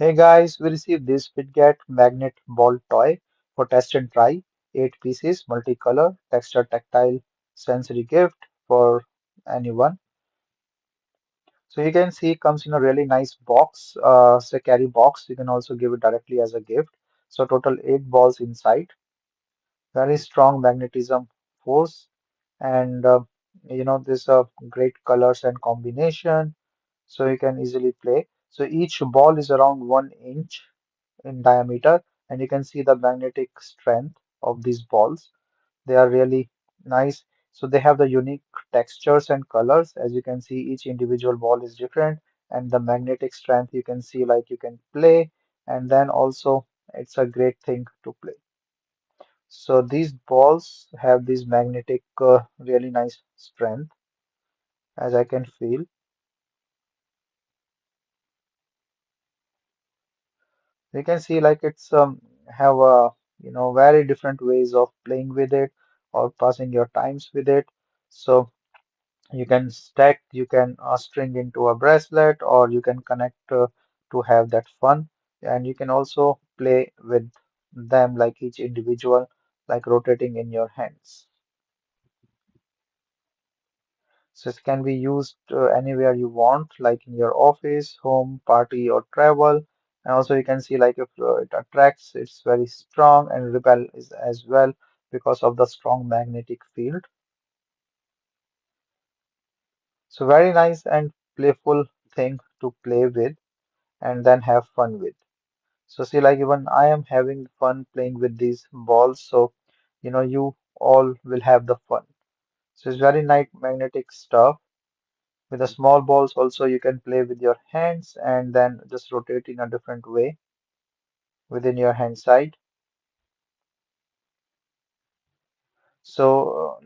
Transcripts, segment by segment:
Hey guys, we received this Fidget magnet ball toy for test and try. 8 pieces, multicolor, texture, tactile, sensory gift for anyone. So you can see it comes in a really nice box, it's a carry box. You can also give it directly as a gift. So total 8 balls inside. Very strong magnetism force, and there's a great colors and combination. So you can easily play. So each ball is around 1 inch in diameter, and you can see the magnetic strength of these balls. They are really nice. So they have the unique textures and colors. As you can see, each individual ball is different, and the magnetic strength you can see, like you can play, and then also it's a great thing to play. So these balls have this magnetic, really nice strength, as I can feel. You can see like it's have a very different ways of playing with it or passing your times with it. So you can stack, you can string into a bracelet, or you can connect to have that fun. And you can also play with them like each individual, like rotating in your hands. So it can be used anywhere you want, like in your office, home, party, or travel. And also you can see like if it attracts, it's very strong, and repel is as well because of the strong magnetic field. So very nice and playful thing to play with and then have fun with. So see, like even I am having fun playing with these balls. So you all will have the fun. So it's very nice magnetic stuff. With the small balls also you can play with your hands and then just rotate in a different way within your hand side. So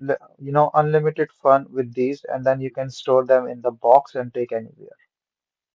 unlimited fun with these, and then you can store them in the box and take anywhere.